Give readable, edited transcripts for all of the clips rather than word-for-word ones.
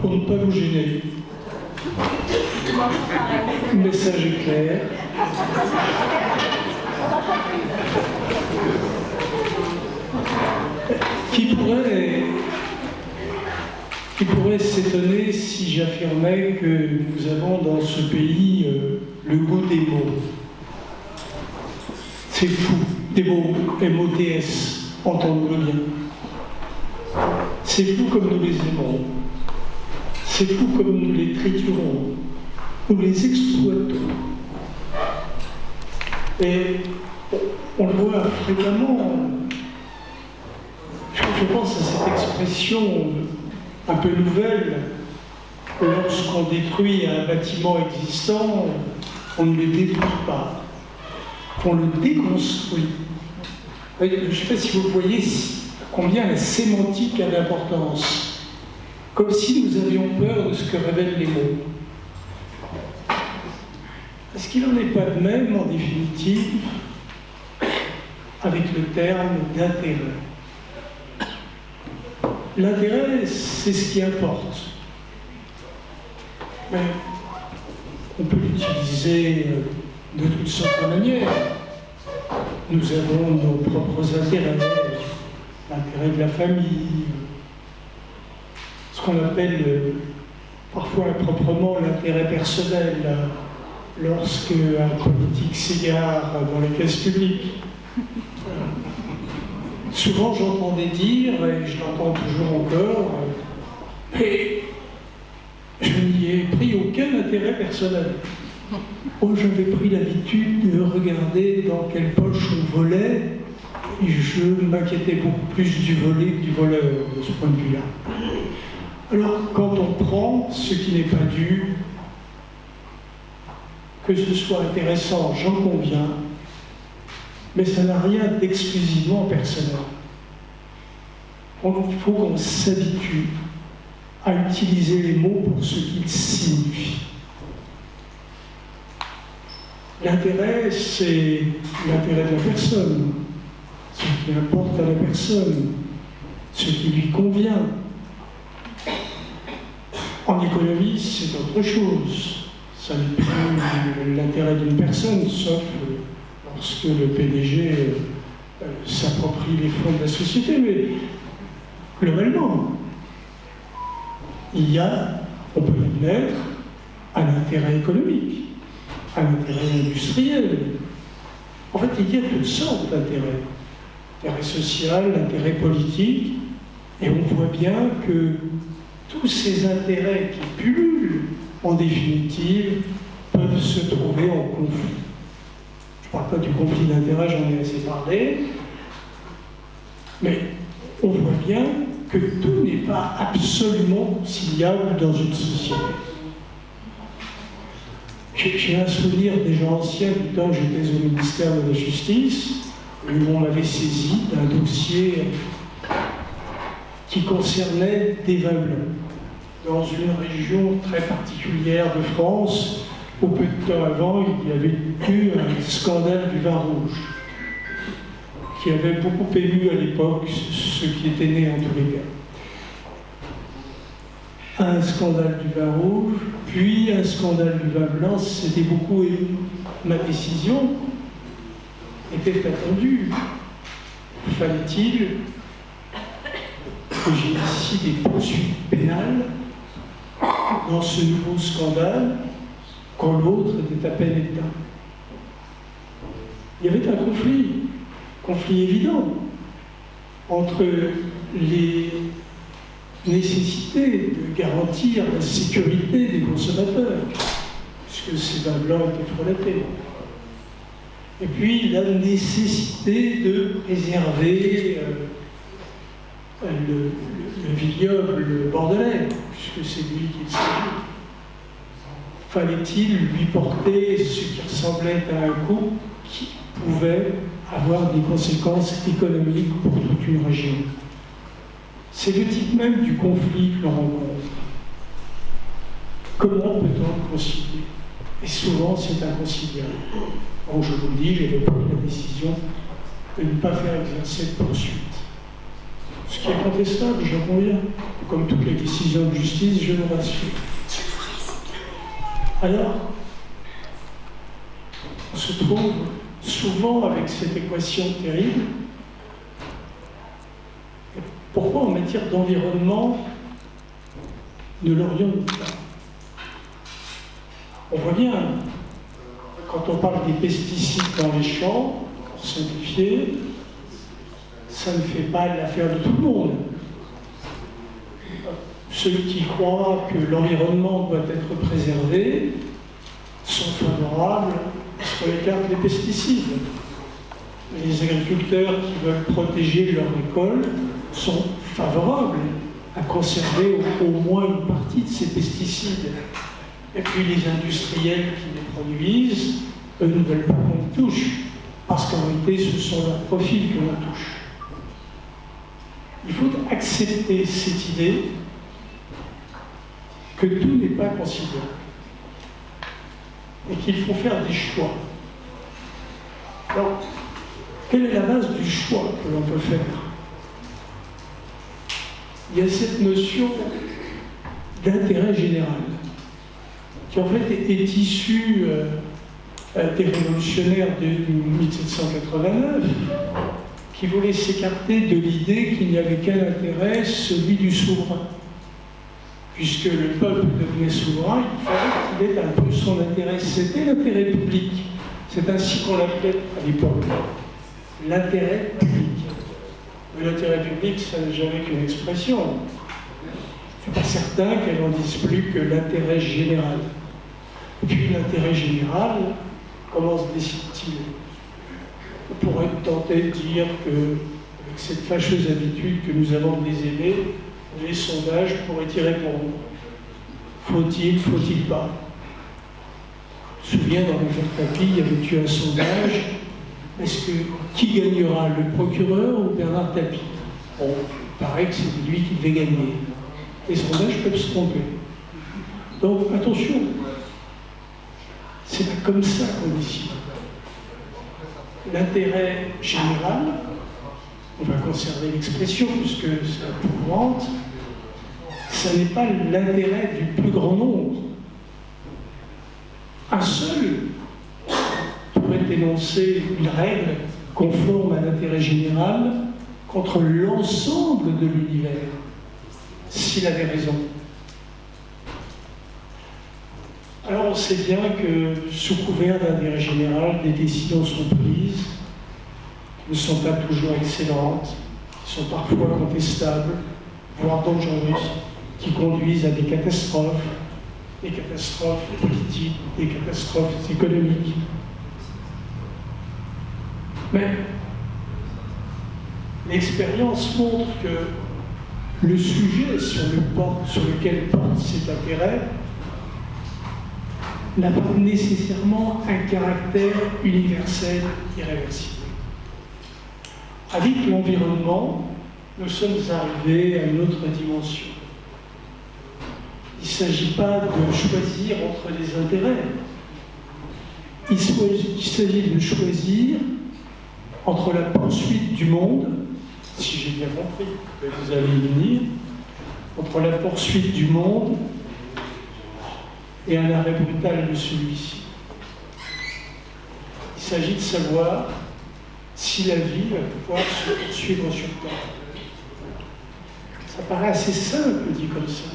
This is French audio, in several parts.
pour ne pas vous gêner. Le message est clair. Qui pourrait s'étonner si j'affirmais que nous avons dans ce pays le goût des mots. C'est fou, des mots, M-O-T-S, entendons-le bien. C'est fou comme nous les aimons. C'est fou comme nous les triturons. Nous les exploitons. Et on le voit fréquemment. Je pense à cette expression un peu nouvelle, que lorsqu'on détruit un bâtiment existant, on ne le détruit pas, on le déconstruit. Je ne sais pas si vous voyez combien la sémantique a d'importance, comme si nous avions peur de ce que révèlent les mots. Est-ce qu'il n'en est pas de même, en définitive, avec le terme d'intérêt? L'intérêt, c'est ce qui importe. Mais on peut l'utiliser de toutes sortes de manières. Nous avons nos propres intérêts, l'intérêt de la famille, ce qu'on appelle parfois improprement l'intérêt personnel, lorsque un politique s'égare dans les caisses publiques. Souvent, j'entendais dire, et je l'entends toujours encore, mais je n'y ai pris aucun intérêt personnel. Oh, j'avais pris l'habitude de regarder dans quelle poche on volait, et je m'inquiétais beaucoup plus du volet que du voleur, de ce point de vue-là. Alors, quand on prend ce qui n'est pas dû, que ce soit intéressant, j'en conviens, mais ça n'a rien d'exclusivement personnel. Il faut qu'on s'habitue à utiliser les mots pour ce qu'ils signifient. L'intérêt, c'est l'intérêt de la personne, ce qui importe à la personne, ce qui lui convient. En économie, c'est autre chose. Ça n'est plus l'intérêt d'une personne, sauf lorsque le PDG s'approprie les fonds de la société, mais globalement, il y a, on peut l'admettre, un intérêt économique, un intérêt industriel. En fait, il y a toutes sortes d'intérêts. L'intérêt social, l'intérêt politique, et on voit bien que tous ces intérêts qui pullulent, en définitive, peuvent se trouver en conflit. Je ne parle pas du conflit d'intérêts, j'en ai assez parlé, mais on voit bien que tout n'est pas absolument conciliable dans une société. J'ai un souvenir déjà ancien du temps où j'étais au ministère de la Justice, où on m'avait saisi d'un dossier qui concernait des vins blancs dans une région très particulière de France, où peu de temps avant, il y avait eu un scandale du vin rouge, qui avait beaucoup ému à l'époque ceux qui étaient nés en tous les cas. Un scandale du vin rouge, puis un scandale du vin blanc, c'était beaucoup ému. Ma décision était attendue. Fallait-il que j'initie des poursuites pénales dans ce nouveau scandale quand l'autre était à peine éteint? Il y avait un conflit évident entre les nécessités de garantir la sécurité des consommateurs, puisque ces vins blancs étaient frelatés, et puis la nécessité de préserver le vignoble bordelais, puisque c'est lui qui le s'agit. Fallait-il lui porter ce qui ressemblait à un coût qui pouvait avoir des conséquences économiques pour toute une région? C'est le type même du conflit que l'on rencontre. Comment peut-on concilier? Et souvent, c'est inconciliable. Donc, je vous le dis, j'avais pris la décision de ne pas faire exercer de poursuite. Ce qui est contestable, je conviens, comme toutes les décisions de justice, je vous rassure. Alors, on se trouve souvent avec cette équation terrible. Pourquoi en matière d'environnement ne l'aurions-nous pas? On voit bien, quand on parle des pesticides dans les champs, pour simplifier, ça ne fait pas l'affaire de tout le monde. Ceux qui croient que l'environnement doit être préservé sont favorables à ce qu'on écarte les pesticides. Les agriculteurs qui veulent protéger leur récolte sont favorables à conserver au moins une partie de ces pesticides. Et puis les industriels qui les produisent, eux ne veulent pas qu'on les touche, parce qu'en réalité ce sont leurs profits que l'on touche. Il faut accepter cette idée que tout n'est pas considéré et qu'il faut faire des choix. Alors, quelle est la base du choix que l'on peut faire? Il y a cette notion d'intérêt général qui en fait est issue des révolutionnaires de 1789 qui voulaient s'écarter de l'idée qu'il n'y avait qu'un intérêt, celui du souverain. Puisque le peuple devenait souverain, il fallait qu'il ait un peu son intérêt. C'était l'intérêt public. C'est ainsi qu'on l'appelait à l'époque. L'intérêt public. Mais l'intérêt public, ça n'est jamais qu'une expression. Je ne suis pas certain qu'elle en dise plus que l'intérêt général. Et puis l'intérêt général, comment se décide-t-il? On pourrait tenter de dire que, avec cette fâcheuse habitude que nous avons de les aimer, les sondages pourraient y répondre. Faut-il, faut-il pas? Je me souviens, dans le Tapie, il y avait eu un sondage. Est-ce que qui gagnera, le procureur ou Bernard Tapie? Bon, il paraît que c'est lui qui devait gagner. Les sondages peuvent se tromper. Donc, attention, c'est pas comme ça qu'on décide. L'intérêt général, on va conserver l'expression puisque c'est la plus courante, ce n'est pas l'intérêt du plus grand nombre. Un seul pourrait énoncer une règle conforme à l'intérêt général contre l'ensemble de l'univers, s'il avait raison. Alors on sait bien que sous couvert d'intérêt général, des décisions sont prises, qui ne sont pas toujours excellentes, qui sont parfois contestables, voire dangereuses, qui conduisent à des catastrophes politiques, des catastrophes économiques. Mais l'expérience montre que le sujet sur lequel porte cet intérêt n'a pas nécessairement un caractère universel irréversible. Avec l'environnement, nous sommes arrivés à une autre dimension. Il ne s'agit pas de choisir entre les intérêts. Il s'agit de choisir entre la poursuite du monde, si j'ai bien compris que vous allez y venir, entre la poursuite du monde et un arrêt brutal de celui-ci. Il s'agit de savoir si la vie va pouvoir se poursuivre sur Terre. Ça paraît assez simple dit comme ça.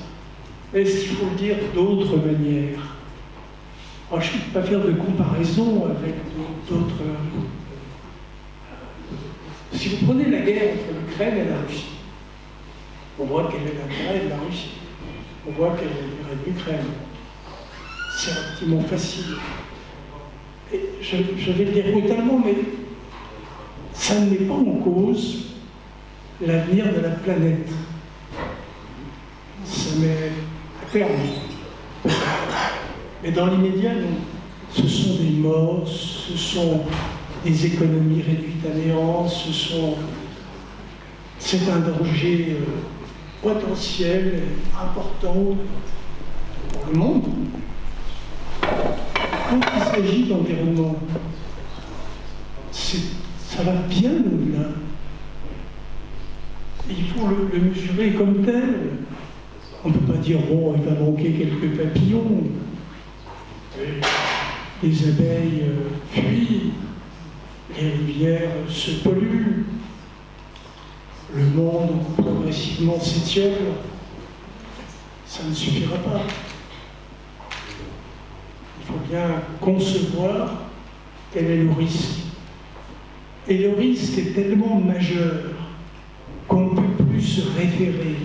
Mais est-ce qu'il faut le dire d'autres manières? Alors, je ne peux pas faire de comparaison avec d'autres. Si vous prenez la guerre entre l'Ukraine et la Russie, on voit quel est l'intérêt de la Russie. On voit quel est l'intérêt de l'Ukraine. C'est relativement facile. Et je vais le dire brutalement, mais ça ne met pas en cause l'avenir de la planète. Ça met à terme. Mais dans l'immédiat, non. Ce sont des morts, ce sont des économies réduites à néant, c'est un danger potentiel, important pour le monde. Quand il s'agit d'environnement, ça va bien au-delà. il faut le mesurer comme tel. On ne peut pas dire, bon, il va manquer quelques papillons. Les abeilles fuient, les rivières se polluent, le monde progressivement s'étiole. Ça ne suffira pas. Il faut bien concevoir quel est le risque. Et le risque est tellement majeur qu'on ne peut plus se référer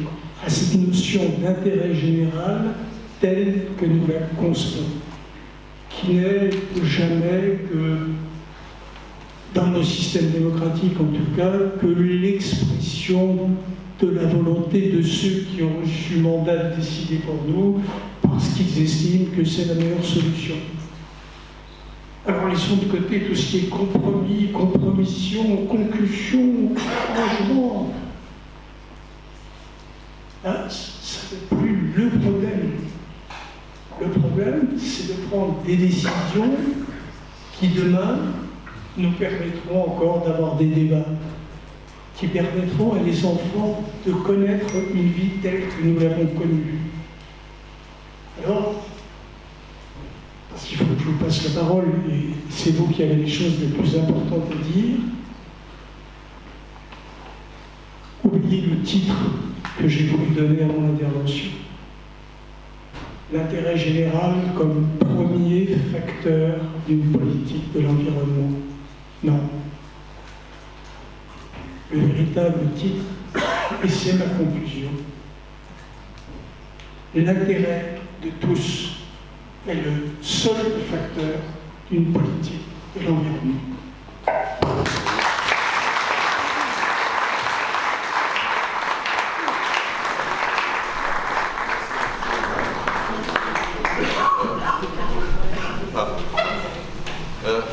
à cette notion d'intérêt général telle que nous la concevons, qui n'est jamais que, dans nos systèmes démocratiques en tout cas, que l'expression de la volonté de ceux qui ont reçu mandat de décider pour nous, parce qu'ils estiment que c'est la meilleure solution. Alors laissons de côté tout ce qui est compromis, compromission, conclusion, arrangement. Là, ça n'est plus le problème. Le problème, c'est de prendre des décisions qui, demain, nous permettront encore d'avoir des débats, qui permettront à les enfants de connaître une vie telle que nous l'avons connue. Alors, parce qu'il faut que je vous passe la parole, et c'est vous qui avez les choses les plus importantes à dire, oubliez le titre que j'ai voulu donner à mon intervention. L'intérêt général comme premier facteur d'une politique de l'environnement. Non. Le véritable titre, et c'est ma conclusion, l'intérêt de tous est le seul facteur d'une politique de l'environnement.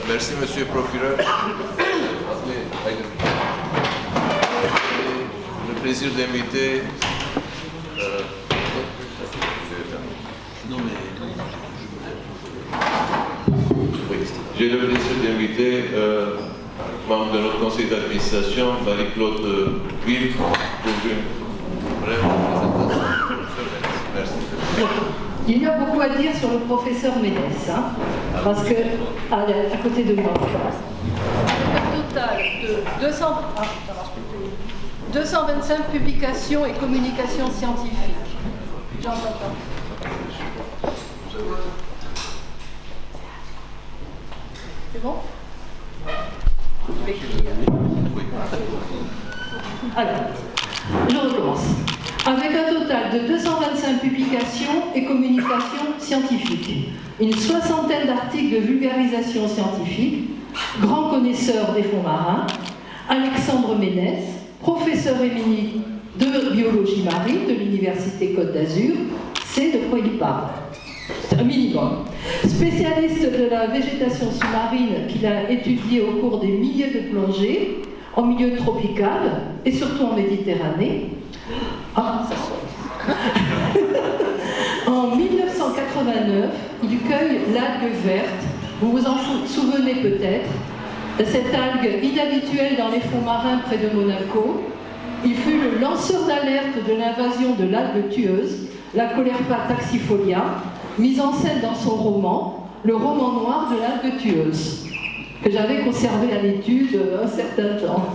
Merci, monsieur le procureur. Le plaisir d'inviter. J'ai le plaisir d'inviter membre de notre conseil d'administration, Marie-Claude Ville, pour une brève présentation. Merci. Il y a beaucoup à dire sur le professeur Ménès, hein, parce que, à côté de moi, un total de 225 publications et communications scientifiques. J'en entends. C'est bon? Alors, je recommence. Avec un total de 225 publications et communications scientifiques, une soixantaine d'articles de vulgarisation scientifique, grand connaisseur des fonds marins, Alexandre Ménès, professeur émérite de biologie marine de l'Université Côte d'Azur, c'est de quoi il parle. C'est un minimum. Spécialiste de la végétation sous-marine qu'il a étudiée au cours des milliers de plongées en milieu tropical et surtout en Méditerranée. Ah, ça sonne. En 1989, il cueille l'algue verte. Vous vous en souvenez peut-être. Cette algue inhabituelle dans les fonds marins près de Monaco. Il fut le lanceur d'alerte de l'invasion de l'algue tueuse, la Colerpa taxifolia, mise en scène dans son roman, Le roman noir de l'algue tueuse, que j'avais conservé à l'étude un certain temps.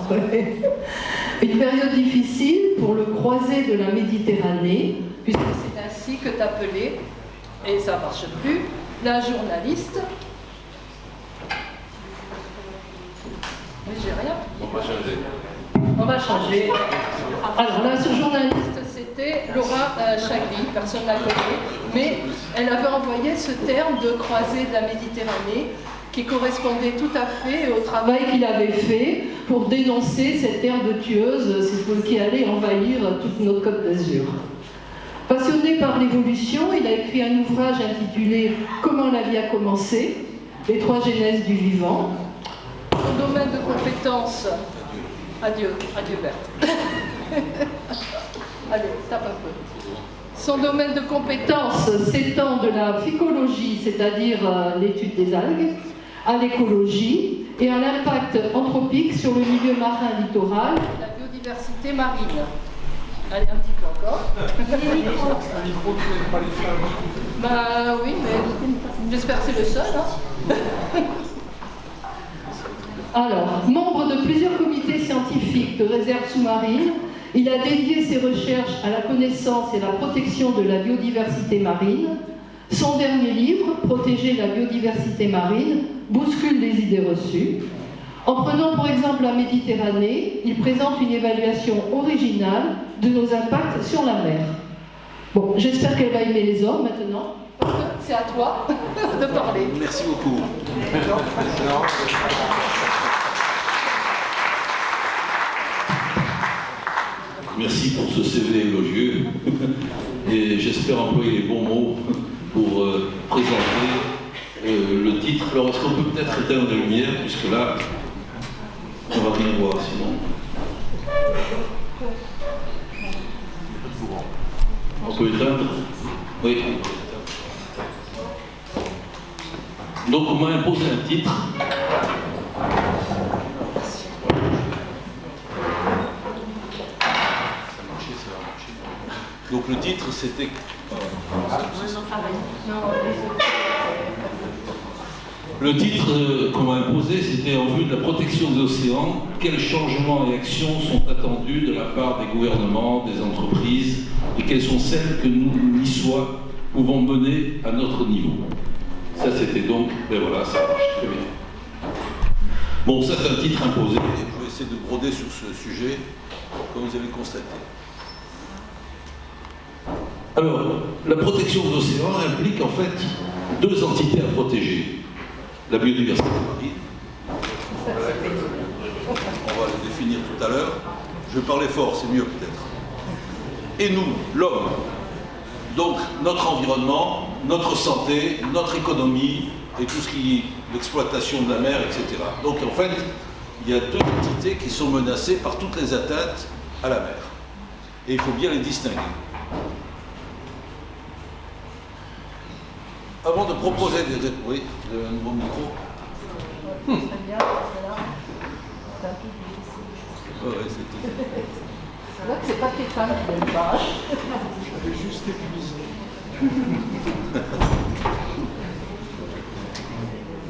Une période difficile pour le croisé de la Méditerranée, puisque c'est ainsi que t'appelais, et ça ne marche plus, la journaliste. Mais j'ai rien. On va changer. On va changer. Alors là, ce journaliste, c'était Laura Chagli, personne ne la connaît, mais elle avait envoyé ce terme de croisée de la Méditerranée qui correspondait tout à fait au travail qu'il avait fait pour dénoncer cette ère de tueuse qui allait envahir toute notre Côte d'Azur. Passionné par l'évolution, il a écrit un ouvrage intitulé « Comment la vie a commencé ?» Les trois genèses du vivant. Son domaine de compétences... Adieu Berthe. Allez, tape un peu. Son domaine de compétences s'étend de la phycologie, c'est-à-dire l'étude des algues, à l'écologie et à l'impact anthropique sur le milieu marin littoral biodiversité marine. Allez, un petit peu encore. Bah oui, mais j'espère que c'est le seul. Hein. Alors, membre de plusieurs comités scientifiques de réserve sous-marine, il a dédié ses recherches à la connaissance et la protection de la biodiversité marine. Son dernier livre, Protéger la biodiversité marine, bouscule les idées reçues. En prenant pour exemple la Méditerranée, il présente une évaluation originale de nos impacts sur la mer. Bon, j'espère qu'elle va aimer les hommes maintenant, parce que c'est à toi de parler. Merci beaucoup. Merci pour ce CV élogieux et j'espère employer les bons mots pour présenter le titre. Alors est-ce qu'on peut peut-être éteindre la lumière, puisque là, on va rien voir sinon. On peut éteindre? Oui. Donc on m'a imposé un titre. Donc le titre c'était... Le titre qu'on m'a imposé, c'était en vue de la protection des océans. Quels changements et actions sont attendus de la part des gouvernements, des entreprises, et quelles sont celles que nous, niçois, pouvons mener à notre niveau? Ça c'était donc, ben voilà, ça marche très bien. Bon, ça c'est un titre imposé, et je vais essayer de broder sur ce sujet, comme vous avez constaté. Alors, la protection des océans implique en fait deux entités à protéger. La biodiversité marine, on va le définir tout à l'heure, je vais parler fort, c'est mieux peut-être. Et nous, l'homme, donc notre environnement, notre santé, notre économie et tout ce qui est l'exploitation de la mer, etc. Donc en fait, il y a deux entités qui sont menacées par toutes les atteintes à la mer. Et il faut bien les distinguer. Avant de proposer des... Oui, un nouveau micro. Ouais, c'était... C'est vrai que c'est pas tes femmes qui n'aiment pas. J'avais juste épuisé.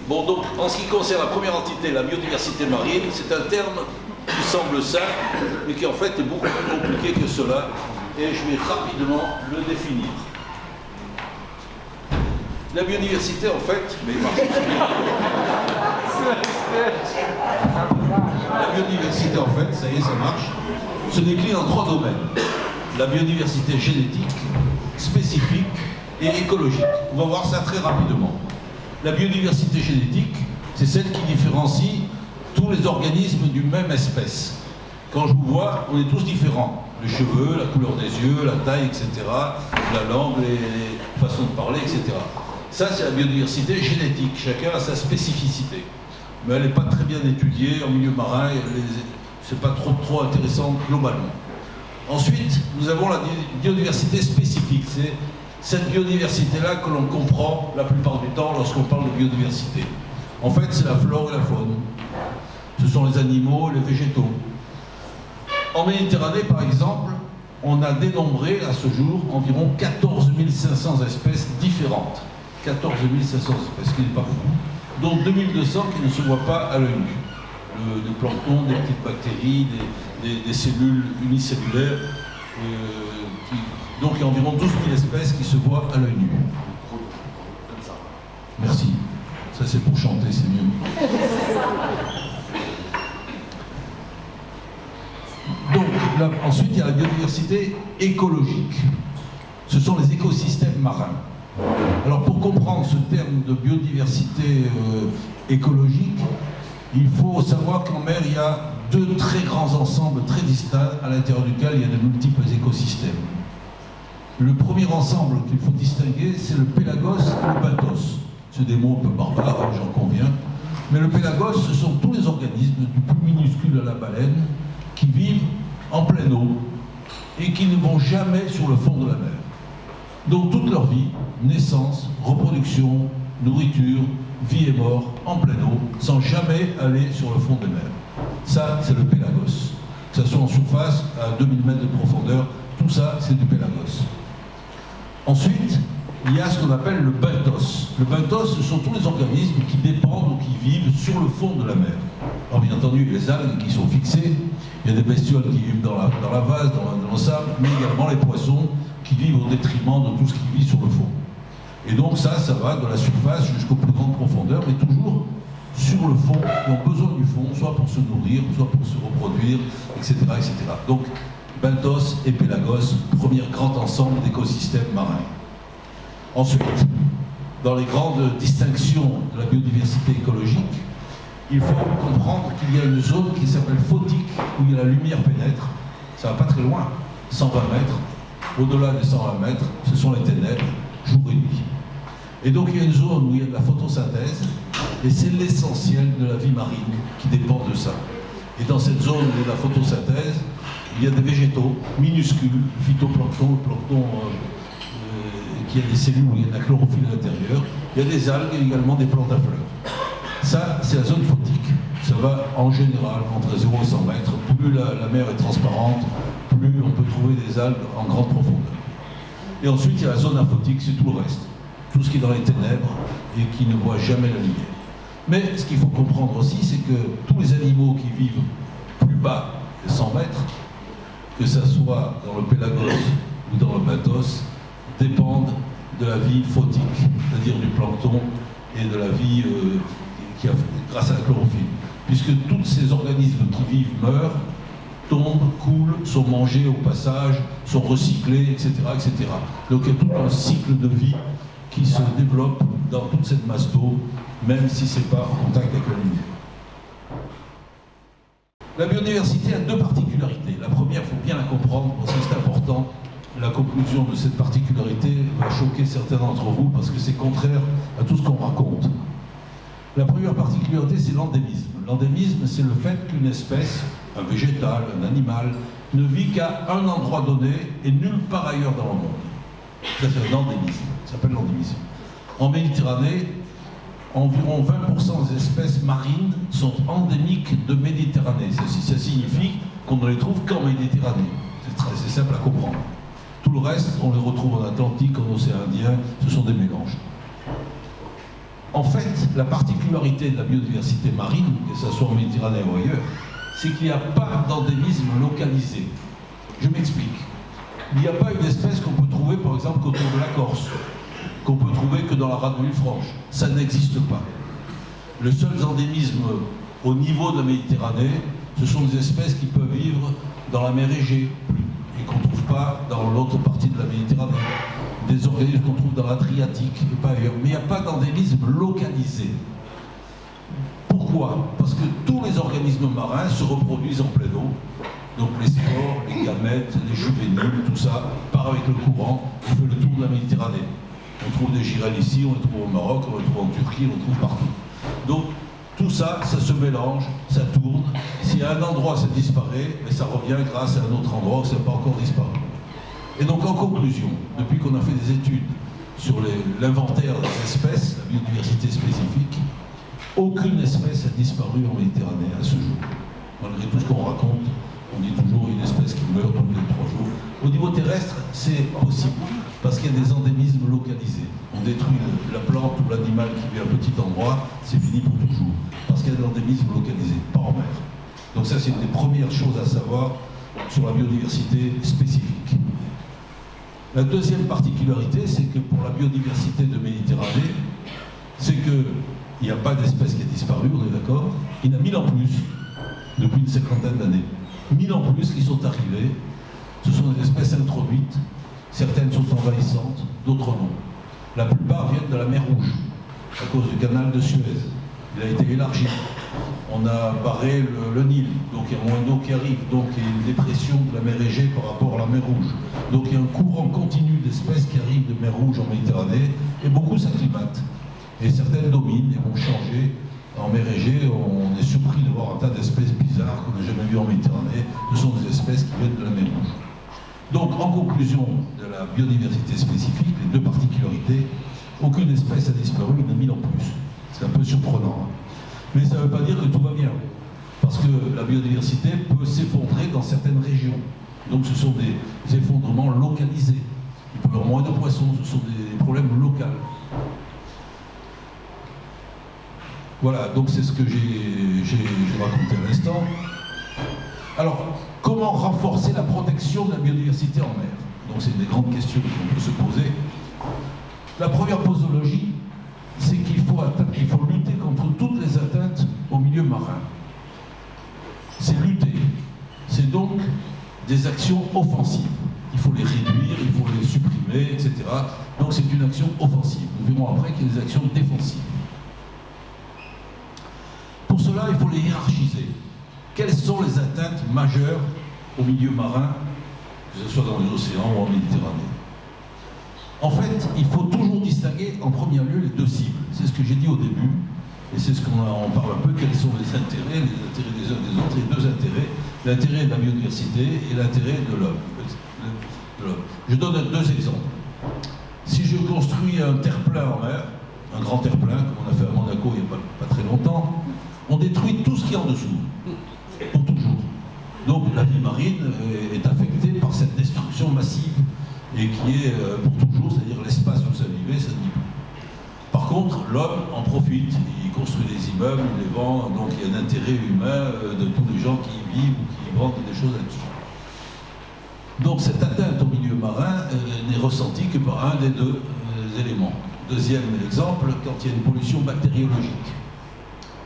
Bon, donc, en ce qui concerne la première entité, la biodiversité marine, c'est un terme qui semble simple, mais qui en fait est beaucoup plus compliqué que cela, et je vais rapidement le définir. La biodiversité, en fait, mais il marche bien. La biodiversité, en fait, ça y est, ça marche, se décline en trois domaines. La biodiversité génétique, spécifique et écologique. On va voir ça très rapidement. La biodiversité génétique, c'est celle qui différencie tous les organismes d'une même espèce. Quand je vous vois, on est tous différents. Les cheveux, la couleur des yeux, la taille, etc. La langue, les façons de parler, etc. Ça, c'est la biodiversité génétique. Chacun a sa spécificité. Mais elle n'est pas très bien étudiée en milieu marin. C'est pas trop intéressant globalement. Ensuite, nous avons la biodiversité spécifique. C'est cette biodiversité-là que l'on comprend la plupart du temps lorsqu'on parle de biodiversité. En fait, c'est la flore et la faune. Ce sont les animaux et les végétaux. En Méditerranée, par exemple, on a dénombré à ce jour environ 14 500 espèces différentes. 14 500 espèces, ce qui n'est pas beaucoup. Dont 2200 qui ne se voient pas à l'œil nu. Des planctons, des petites bactéries, des cellules unicellulaires. Donc il y a environ 12 000 espèces qui se voient à l'œil nu. Merci. Ça c'est pour chanter, c'est mieux. Donc là, ensuite il y a la biodiversité écologique. Ce sont les écosystèmes marins. Alors pour comprendre ce terme de biodiversité écologique, il faut savoir qu'en mer il y a deux très grands ensembles très distincts à l'intérieur duquel il y a de multiples écosystèmes. Le premier ensemble qu'il faut distinguer, c'est le pélagos et le bathos. C'est des mots un peu barbares, j'en conviens. Mais le pélagos, ce sont tous les organismes, du plus minuscule à la baleine, qui vivent en pleine eau et qui ne vont jamais sur le fond de la mer. Donc toute leur vie, naissance, reproduction, nourriture, vie et mort, en pleine eau, sans jamais aller sur le fond des mers. Ça, c'est le pélagos. que ce soit en surface, à 2000 mètres de profondeur, tout ça, c'est du pélagos. Ensuite, il y a ce qu'on appelle le benthos. Le benthos, ce sont tous les organismes qui dépendent ou qui vivent sur le fond de la mer. Alors bien entendu, il y a les algues qui sont fixées, il y a des bestioles qui vivent dans la vase, dans le sable, mais également les poissons qui vivent au détriment de tout ce qui vit sur le fond. Et donc ça va de la surface jusqu'aux plus grandes profondeurs, mais toujours sur le fond, qui ont besoin du fond, soit pour se nourrir, soit pour se reproduire, etc. etc. Donc, benthos et pélagos, premier grand ensemble d'écosystèmes marins. Ensuite, dans les grandes distinctions de la biodiversité écologique, il faut comprendre qu'il y a une zone qui s'appelle photique, où la lumière pénètre. Ça va pas très loin, 120 mètres. Au-delà des 120 mètres, ce sont les ténèbres, jour et nuit. Et donc il y a une zone où il y a de la photosynthèse, et c'est l'essentiel de la vie marine qui dépend de ça. Et dans cette zone où il y a de la photosynthèse, il y a des végétaux minuscules, phytoplancton, plancton qui a des cellules où il y a de la chlorophylle à l'intérieur. Il y a des algues et également des plantes à fleurs. Ça, c'est la zone photique. Ça va en général entre 0 et 100 mètres. Plus la mer est transparente, plus on peut trouver des algues en grande profondeur. Et ensuite, il y a la zone aphotique, c'est tout le reste. Tout ce qui est dans les ténèbres et qui ne voit jamais la lumière. Mais ce qu'il faut comprendre aussi, c'est que tous les animaux qui vivent plus bas de 100 mètres, que ce soit dans le pélagos ou dans le benthos, dépendent de la vie photique, c'est-à-dire du plancton et de la vie grâce à la chlorophylle. Puisque tous ces organismes qui vivent meurent, tombent, coulent, sont mangés au passage, sont recyclés, etc., etc. Donc il y a tout un cycle de vie qui se développe dans toute cette masse d'eau, même si ce n'est pas en contact avec la lumière. La biodiversité a deux particularités. La première, il faut bien la comprendre, parce que c'est important. La conclusion de cette particularité va choquer certains d'entre vous, parce que c'est contraire à tout ce qu'on raconte. La première particularité, c'est l'endémisme. L'endémisme, c'est le fait qu'une espèce, un végétal, un animal, ne vit qu'à un endroit donné et nulle part ailleurs dans le monde. Ça, c'est l'endémisme. Ça s'appelle l'endémisme. En Méditerranée, environ 20% des espèces marines sont endémiques de Méditerranée. Ça signifie qu'on ne les trouve qu'en Méditerranée. C'est simple à comprendre. Tout le reste, on les retrouve en Atlantique, en océan Indien, ce sont des mélanges. En fait, la particularité de la biodiversité marine, que ce soit en Méditerranée ou ailleurs, c'est qu'il n'y a pas d'endémisme localisé. Je m'explique. Il n'y a pas une espèce qu'on peut trouver, par exemple, autour de la Corse, qu'on peut trouver que dans la rade de Villefranche. Ça n'existe pas. Le seul endémisme au niveau de la Méditerranée, ce sont des espèces qui peuvent vivre dans la mer Égée, et qu'on ne trouve pas dans l'autre partie de la Méditerranée. Des organismes qu'on trouve dans l'Adriatique et pas ailleurs. Mais il n'y a pas d'endémisme localisé. Pourquoi? Parce que tous les organismes marins se reproduisent en pleine eau. Donc les spores, les gamètes, les juvéniles, tout ça part avec le courant et fait le tour de la Méditerranée. On trouve des girelles ici, on les trouve au Maroc, on les trouve en Turquie, on les trouve partout. Donc tout ça, ça se mélange, ça tourne. Si à un endroit ça disparaît, mais ça revient grâce à un autre endroit où ça n'a pas encore disparu. Et donc en conclusion, depuis qu'on a fait des études sur l'inventaire des espèces, la biodiversité spécifique, aucune espèce a disparu en Méditerranée à ce jour. Malgré tout ce qu'on raconte, on dit toujours une espèce qui meurt tous les 3 jours. Au niveau terrestre, c'est possible, parce qu'il y a des endémismes localisés. On détruit la plante ou l'animal qui vit à un petit endroit, c'est fini pour toujours, parce qu'il y a des endémismes localisés, pas en mer. Donc ça, c'est une des premières choses à savoir sur la biodiversité spécifique. La deuxième particularité, c'est que pour la biodiversité de Méditerranée, c'est qu'il n'y a pas d'espèce qui a disparu, on est d'accord. Il y en a 1000 en plus, depuis une 50aine d'années. 1000 en plus qui sont arrivés. Ce sont des espèces introduites. Certaines sont envahissantes, d'autres non. La plupart viennent de la mer Rouge, à cause du canal de Suez. Il a été élargi. On a barré le Nil, donc il y a moins d'eau qui arrive, donc il y a une dépression de la mer Égée par rapport à la mer Rouge. Donc il y a un courant continu d'espèces qui arrivent de mer Rouge en Méditerranée, et beaucoup s'acclimatent. Et certaines dominent et vont changer. En mer Égée, on est surpris de voir un tas d'espèces bizarres qu'on n'a jamais vues en Méditerranée. Ce sont des espèces qui viennent de la mer Rouge. Donc en conclusion de la biodiversité spécifique, les deux particularités, aucune espèce a disparu, il y en a 1000 en plus. C'est un peu surprenant. Hein. Mais ça ne veut pas dire que tout va bien. Parce parce que la biodiversité peut s'effondrer dans certaines régions. Donc ce sont des effondrements localisés. Il peut y avoir moins de poissons, ce sont des problèmes locaux. Voilà, donc c'est ce que j'ai raconté à l'instant. Alors, comment renforcer la protection de la biodiversité en mer? Donc c'est une des grandes questions qu'on peut se poser. La première posologie, c'est qu'il faut lutter contre toutes les atteintes au milieu marin. C'est lutter. C'est donc des actions offensives. Il faut les réduire, il faut les supprimer, etc. Donc c'est une action offensive. Nous verrons après qu'il y a des actions défensives. Pour cela, il faut les hiérarchiser. Quelles sont les atteintes majeures au milieu marin, que ce soit dans les océans ou en Méditerranée? En fait, il faut toujours distinguer en premier lieu les deux cibles. C'est ce que j'ai dit au début, et c'est ce qu'on parle un peu, quels sont les intérêts des uns des autres, les deux intérêts, l'intérêt de la biodiversité et l'intérêt de l'homme. Je donne deux exemples. Si je construis un terre-plein en mer, un grand terre-plein, comme on a fait à Monaco il n'y a pas très longtemps, on détruit tout ce qui est en dessous, pour toujours. Donc la vie marine est affectée par cette destruction massive et qui est pour toujours, c'est-à-dire l'espace où ça vivait, ça ne vit plus. Par contre, l'homme en profite, il construit des immeubles, il les vend, donc il y a un intérêt humain de tous les gens qui y vivent ou qui vendent des choses là-dessus. Donc cette atteinte au milieu marin n'est ressentie que par un des deux éléments. Deuxième exemple, quand il y a une pollution bactériologique.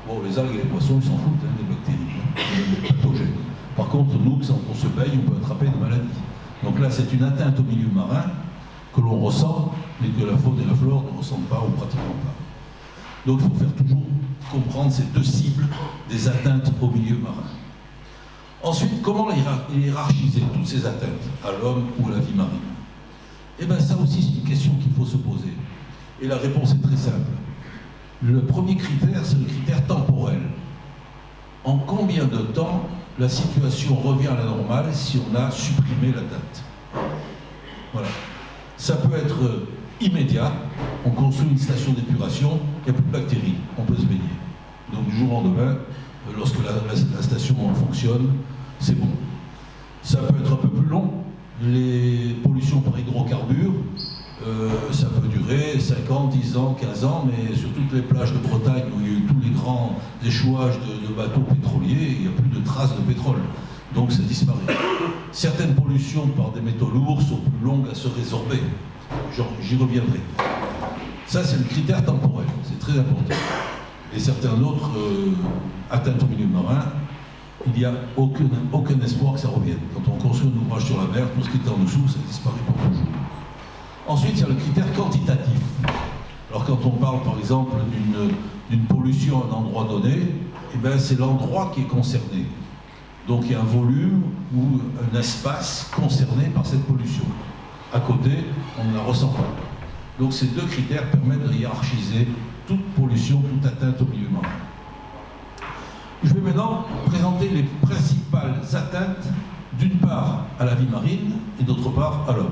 Bon, les algues et les poissons, ils s'en foutent, des bactéries, des pathogènes. Par contre, nous, quand on se baigne, on peut attraper des maladies. Donc là, c'est une atteinte au milieu marin que l'on ressent, mais que la faune et la flore ne ressentent pas ou pratiquement pas. Donc il faut faire toujours comprendre ces deux cibles des atteintes au milieu marin. Ensuite, comment hiérarchiser toutes ces atteintes à l'homme ou à la vie marine? Eh bien, ça aussi, c'est une question qu'il faut se poser. Et la réponse est très simple. Le premier critère, c'est le critère temporel. En combien de temps la situation revient à la normale si on a supprimé l'atteinte? Voilà. Ça peut être immédiat. On construit une station d'épuration, il n'y a plus de bactéries, on peut se baigner. Donc du jour au lendemain, lorsque la station fonctionne, c'est bon. Ça peut être un peu plus long. Les pollutions par hydrocarbures, ça peut durer 5 ans, 10 ans, 15 ans, mais sur toutes les plages de Bretagne où il y a eu tous les grands échouages de bateaux pétroliers, il n'y a plus de traces de pétrole. Donc ça disparaît. Certaines pollutions par des métaux lourds sont plus longues à se résorber. J'y reviendrai. Ça, c'est le critère temporel, c'est très important. Et certains autres atteintes au milieu marin, il n'y a aucun espoir que ça revienne. Quand on construit un ouvrage sur la mer, tout ce qui est en dessous, ça disparaît pour toujours. Ensuite, il y a le critère quantitatif. Alors quand on parle par exemple d'une pollution à un endroit donné, eh bien, c'est l'endroit qui est concerné. Donc il y a un volume ou un espace concerné par cette pollution. À côté, on ne la ressent pas. Donc ces deux critères permettent de hiérarchiser toute pollution, toute atteinte au milieu marin. Je vais maintenant présenter les principales atteintes, d'une part à la vie marine et d'autre part à l'homme.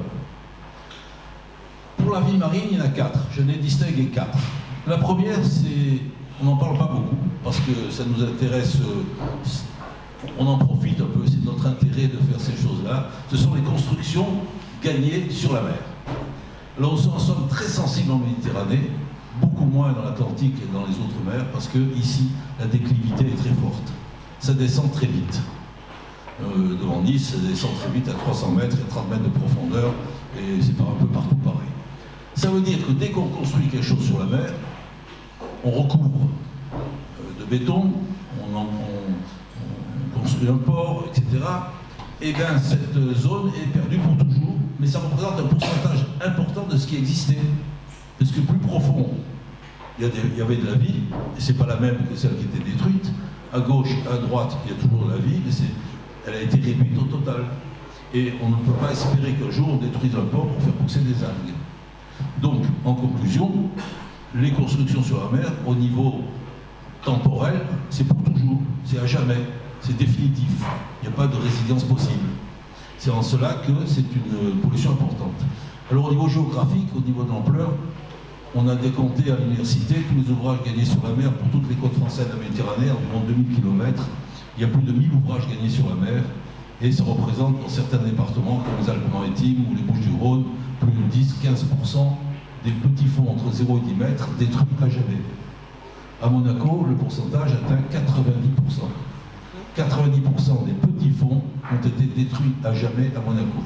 Pour la vie marine, il y en a 4. Je n'ai distingué 4. La première, c'est, on n'en parle pas beaucoup, parce que ça nous intéresse, on en profite un peu, c'est notre intérêt de faire ces choses-là. Ce sont les constructions gagnées sur la mer. Alors nous en sommes très sensibles en Méditerranée, beaucoup moins dans l'Atlantique et dans les autres mers, parce que ici, la déclivité est très forte. Ça descend très vite. Devant Nice, ça descend très vite à 300 mètres et 30 mètres de profondeur, et c'est un peu partout pareil. Ça veut dire que dès qu'on construit quelque chose sur la mer, on recouvre de béton, on construit un port, etc. Et bien cette zone est perdue pour toujours, mais ça représente un pourcentage important de ce qui existait. Parce que plus profond, il y avait de la vie, et c'est pas la même que celle qui était détruite. À gauche, à droite, il y a toujours de la vie, mais elle a été réduite au total. Et on ne peut pas espérer qu'un jour on détruise un port pour faire pousser des algues. Donc, en conclusion, les constructions sur la mer, au niveau temporel, c'est pour toujours, c'est à jamais, c'est définitif. Il n'y a pas de résilience possible. C'est en cela que c'est une pollution importante. Alors, au niveau géographique, au niveau de l'ampleur, on a décompté à l'université tous les ouvrages gagnés sur la mer pour toutes les côtes françaises de la Méditerranée, environ 2000 km, Il y a plus de 1000 ouvrages gagnés sur la mer, et ça représente dans certains départements, comme les Alpes-Maritimes ou les Bouches-du-Rhône, plus de 10-15% des petits fonds entre 0 et 10 mètres détruits à jamais. À Monaco, le pourcentage atteint 90%. 90% des petits fonds ont été détruits à jamais à Monaco.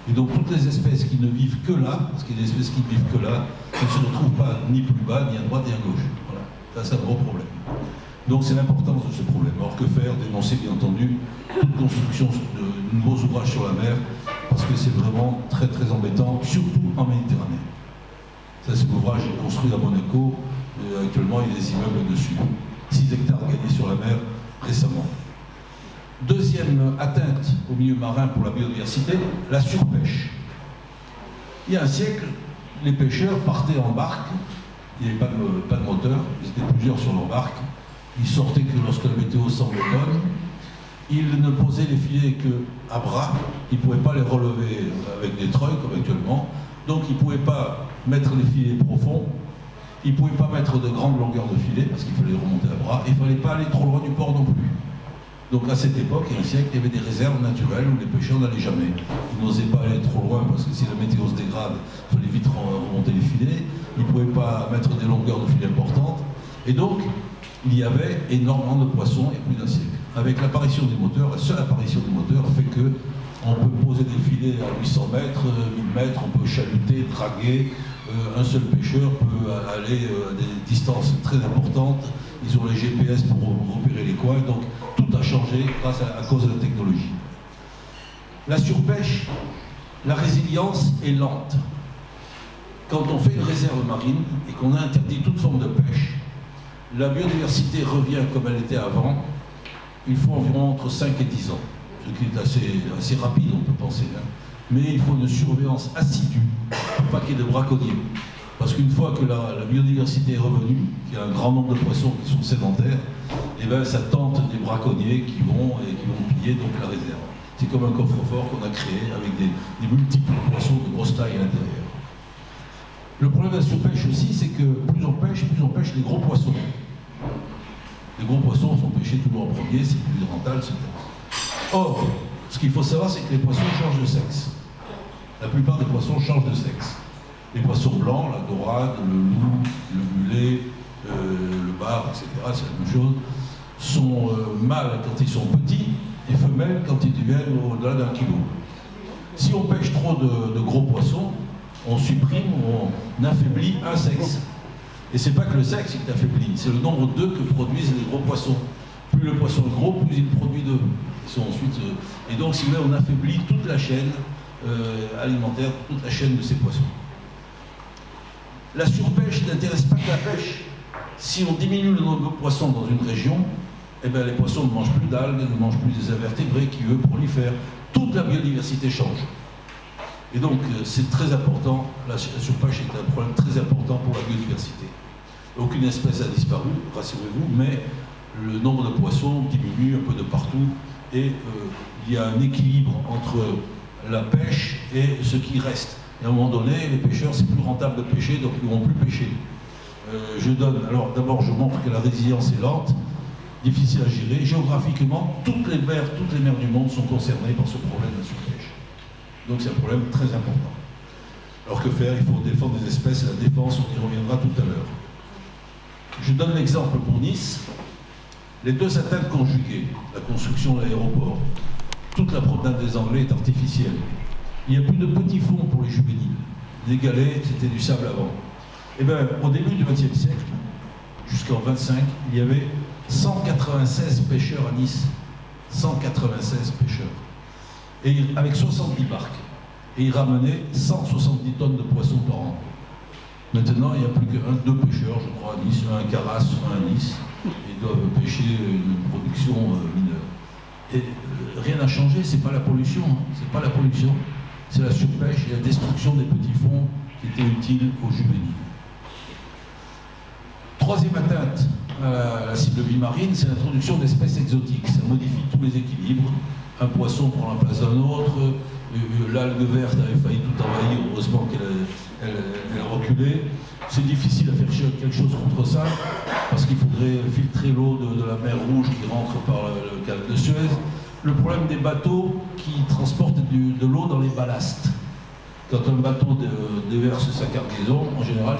Et donc toutes les espèces qui ne vivent que là, parce qu'il y a des espèces qui ne vivent que là, ne se retrouvent pas ni plus bas, ni à droite, ni à gauche. Voilà. Ça, c'est un gros problème. Donc c'est l'importance de ce problème. Alors que faire? Dénoncer, bien entendu, toute construction de nouveaux ouvrages sur la mer, parce que c'est vraiment très très embêtant, surtout en Méditerranée. Ça, c'est l'ouvrage construit à Monaco. Actuellement, il y a des immeubles dessus. 6 hectares gagnés sur la mer récemment. Deuxième atteinte au milieu marin pour la biodiversité, la surpêche. Il y a un siècle, les pêcheurs partaient en barque, il n'y avait pas de moteur, ils étaient plusieurs sur leur barque, ils sortaient que lorsque la météo semblait bonne, ils ne posaient les filets qu'à bras, ils ne pouvaient pas les relever avec des treuils comme actuellement, donc ils ne pouvaient pas mettre les filets profonds, ils ne pouvaient pas mettre de grandes longueurs de filets parce qu'il fallait les remonter à bras, et il ne fallait pas aller trop loin du port non plus. Donc à cette époque, il y a un siècle, il y avait des réserves naturelles où les pêcheurs n'allaient jamais. Ils n'osaient pas aller trop loin parce que si la météo se dégrade, il fallait vite remonter les filets. Ils ne pouvaient pas mettre des longueurs de filets importantes. Et donc, il y avait énormément de poissons il y a plus d'un siècle. Avec l'apparition des moteurs, la seule apparition des moteurs fait que on peut poser des filets à 800 mètres, 1000 mètres, on peut chaluter, draguer. Un seul pêcheur peut aller à des distances très importantes. Ils ont les GPS pour repérer les coins, donc tout a changé grâce à cause de la technologie. La surpêche, la résilience est lente. Quand on fait une réserve marine et qu'on a interdit toute forme de pêche, la biodiversité revient comme elle était avant. Il faut environ entre 5 et 10 ans, ce qui est assez rapide, on peut penser. Mais il faut une surveillance assidue pour pas qu'il y ait de braconniers. Parce qu'une fois que la biodiversité est revenue, qu'il y a un grand nombre de poissons qui sont sédentaires, et ben ça tente des braconniers qui vont piller donc la réserve. C'est comme un coffre-fort qu'on a créé avec des multiples poissons de grosse taille à l'intérieur. Le problème de la surpêche aussi, c'est que plus on pêche les gros poissons. Les gros poissons sont pêchés toujours en premier, c'est plus rentable, etc. Or, ce qu'il faut savoir, c'est que les poissons changent de sexe. La plupart des poissons changent de sexe. Les poissons blancs, la dorade, le loup, le mulet, le bar, etc., c'est la même chose, sont mâles quand ils sont petits et femelles quand ils deviennent au-delà d'1 kilo. Si on pêche trop de gros poissons, on supprime, on affaiblit un sexe. Et c'est pas que le sexe qui est affaibli, c'est le nombre d'œufs que produisent les gros poissons. Plus le poisson est gros, plus il produit d'œufs. Et donc, si vous voulez, on affaiblit toute la chaîne alimentaire, toute la chaîne de ces poissons. La surpêche n'intéresse pas que la pêche. Si on diminue le nombre de poissons dans une région, eh bien, les poissons ne mangent plus d'algues, ne mangent plus des invertébrés qui, eux, prolifèrent. Toute la biodiversité change. Et donc, c'est très important, la surpêche est un problème très important pour la biodiversité. Aucune espèce a disparu, rassurez-vous, mais le nombre de poissons diminue un peu de partout et il y a un équilibre entre la pêche et ce qui reste. Et à un moment donné, les pêcheurs, c'est plus rentable de pêcher, donc ils ne vont plus pêcher. Alors d'abord, je montre que la résilience est lente, difficile à gérer. Géographiquement, toutes les mers du monde sont concernées par ce problème de la surpêche. Donc c'est un problème très important. Alors que faire? Il faut défendre des espèces et la défense, on y reviendra tout à l'heure. Je donne l'exemple pour Nice. Les deux atteintes conjuguées, la construction de l'aéroport, toute la promenade des Anglais est artificielle. Il n'y a plus de petits fonds pour les juvéniles. Les galets, c'était du sable avant. Eh bien, au début du XXe siècle, jusqu'en 25, il y avait 196 pêcheurs à Nice. 196 pêcheurs. Et avec 70 barques. Et ils ramenaient 170 tonnes de poissons par an. Maintenant, il n'y a plus que deux pêcheurs, je crois, à Nice, un à Carras, un à Nice. Ils doivent pêcher une production mineure. Et rien n'a changé, c'est pas la pollution. C'est pas la pollution, c'est la surpêche et la destruction des petits fonds qui étaient utiles aux juvéniles. Troisième atteinte à la cible de vie marine, c'est l'introduction d'espèces exotiques. Ça modifie tous les équilibres. Un poisson prend la place d'un autre, l'algue verte avait failli tout envahir, heureusement qu'elle a reculé. C'est difficile à faire quelque chose contre ça, parce qu'il faudrait filtrer l'eau de la mer Rouge qui rentre par le canal de Suez. Le problème des bateaux qui transportent de l'eau dans les ballasts. Quand un bateau déverse sa cargaison, en général,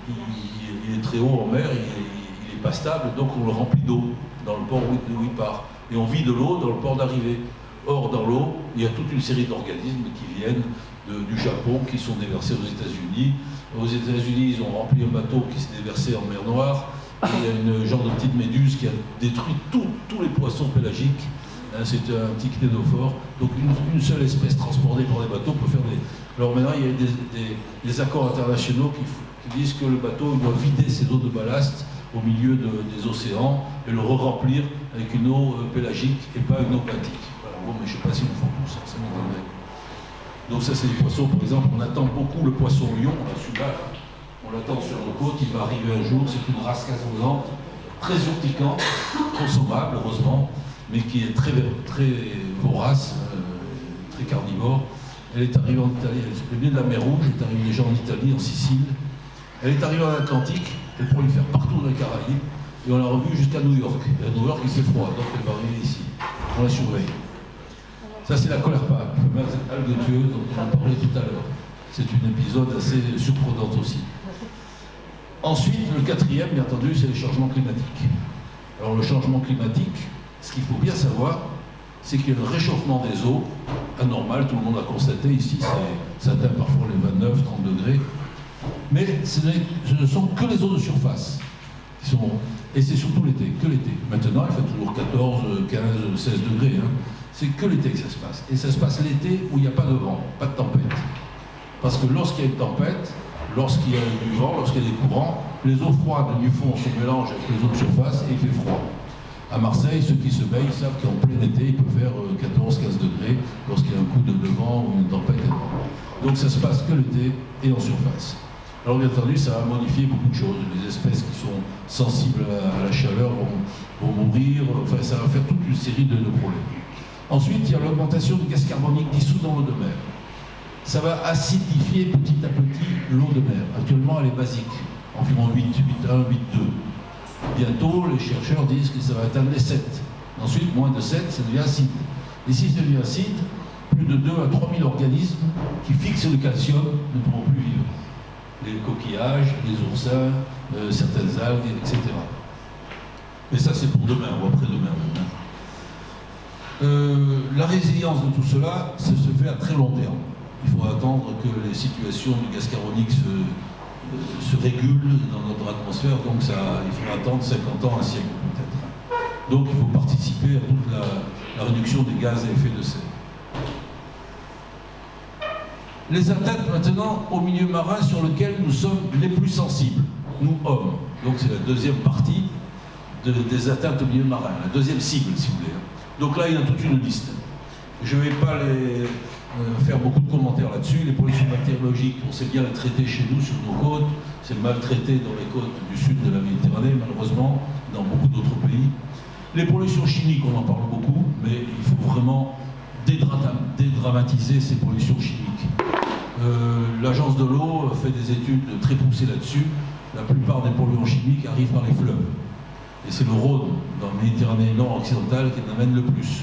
il est très haut en mer, il n'est pas stable, donc on le remplit d'eau dans le port où il part. Et on vide l'eau dans le port d'arrivée. Or, dans l'eau, il y a toute une série d'organismes qui viennent du Japon, qui sont déversés aux États-Unis. Aux États-Unis, ils ont rempli un bateau qui s'est déversé en mer Noire. Et il y a une genre de petite méduse qui a détruit tous les poissons pélagiques. C'est un petit cténophore. Donc une seule espèce transportée par des bateaux peut faire des... Alors maintenant, il y a des accords internationaux qui disent que le bateau il doit vider ses eaux de ballast au milieu des océans et le re-remplir avec une eau pélagique et pas une eau benthique. Voilà. Bon, mais je ne sais pas s'ils le font tout ça, ça m'étonnerait. Donc ça, c'est des poissons, par exemple, on attend beaucoup le poisson lion, celui-là, on l'attend sur nos côtes, il va arriver un jour, c'est une race cassolante, très urticante, consommable, heureusement, mais qui est très vorace, très carnivore. Elle est arrivée en Italie, elle vient de la mer Rouge, elle est arrivée déjà en Italie, en Sicile. Elle est arrivée en Atlantique, elle pourrait le faire partout dans les Caraïbes, et on l'a revue jusqu'à New York. Et à New York, il fait froid, donc elle va arriver ici. On la surveille. Ça, c'est la cholerpa, la fameuse algue tueuse dont on a parlé tout à l'heure. C'est un épisode assez surprenant aussi. Ensuite, le quatrième, bien entendu, c'est le changement climatique. Alors, le changement climatique, ce qu'il faut bien savoir, c'est qu'il y a un réchauffement des eaux anormal, tout le monde l'a constaté ici, ça atteint parfois les 29, 30 degrés. Mais ce ne sont que les eaux de surface qui sont... Et c'est surtout l'été, que l'été. Maintenant, il fait toujours 14, 15, 16 degrés. Hein. C'est que l'été que ça se passe. Et ça se passe l'été où il n'y a pas de vent, pas de tempête. Parce que lorsqu'il y a une tempête, lorsqu'il y a du vent, lorsqu'il y a des courants, les eaux froides du fond se mélangent avec les eaux de surface et il fait froid. À Marseille, ceux qui se baignent savent qu'en plein été, il peut faire 14-15 degrés lorsqu'il y a un coup de vent ou une tempête. Donc ça se passe que l'été et en surface. Alors bien entendu, ça va modifier beaucoup de choses. Les espèces qui sont sensibles à la chaleur vont mourir. Enfin, ça va faire toute une série de problèmes. Ensuite, il y a l'augmentation du gaz carbonique dissous dans l'eau de mer. Ça va acidifier petit à petit l'eau de mer. Actuellement, elle est basique, environ 8,1, 8,2. Bientôt, les chercheurs disent que ça va atteindre les 7. Ensuite, moins de 7, ça devient acide. Et si ça devient acide, plus de 2 à 3 000 organismes qui fixent le calcium ne pourront plus vivre. Les coquillages, les oursins, certaines algues, etc. Mais ça, c'est pour demain ou après-demain. La résilience de tout cela, ça se fait à très long terme. Il faut attendre que les situations du gaz carbonique se régulent dans notre atmosphère, donc il faut attendre 50 ans, un siècle peut-être. Donc il faut participer à toute la réduction des gaz à effet de serre. Les atteintes maintenant au milieu marin sur lequel nous sommes les plus sensibles, nous hommes. Donc c'est la deuxième partie des atteintes au milieu marin, la deuxième cible si vous voulez. Donc là il y a toute une liste. Je ne vais pas faire beaucoup de commentaires là-dessus. Les pollutions bactériologiques, on sait bien les traiter chez nous sur nos côtes, c'est maltraité dans les côtes du sud de la Méditerranée malheureusement, dans beaucoup d'autres pays. Les pollutions chimiques, on en parle beaucoup, mais il faut vraiment dédramatiser ces pollutions chimiques. L'agence de l'eau fait des études très poussées là-dessus. La plupart des polluants chimiques arrivent par les fleuves. Et c'est le Rhône, dans la Méditerranée nord-occidentale, qui en amène le plus.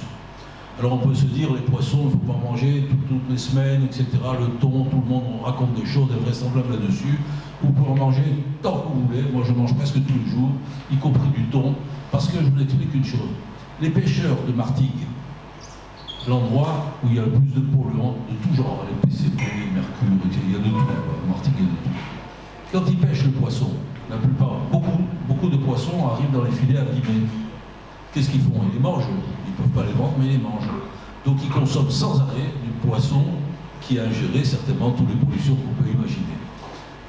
Alors on peut se dire, les poissons, il ne faut pas manger toutes les semaines, etc. Le thon, tout le monde raconte des choses invraisemblables là-dessus. Vous pouvez en manger tant que vous voulez. Moi je mange presque tous les jours, y compris du thon, parce que je vous explique une chose. Les pêcheurs de Martigues, l'endroit où il y a le plus de polluants de tout genre, les PCB, mercure, il y a de tout, Martigues, il y a de tout. Quand ils pêchent le poisson, la plupart, beaucoup de poissons arrivent dans les filets abîmés. Qu'est-ce qu'ils font? Ils les mangent. Ils ne peuvent pas les vendre, mais ils les mangent. Donc ils consomment sans arrêt du poisson qui a ingéré certainement toutes les pollutions qu'on peut imaginer.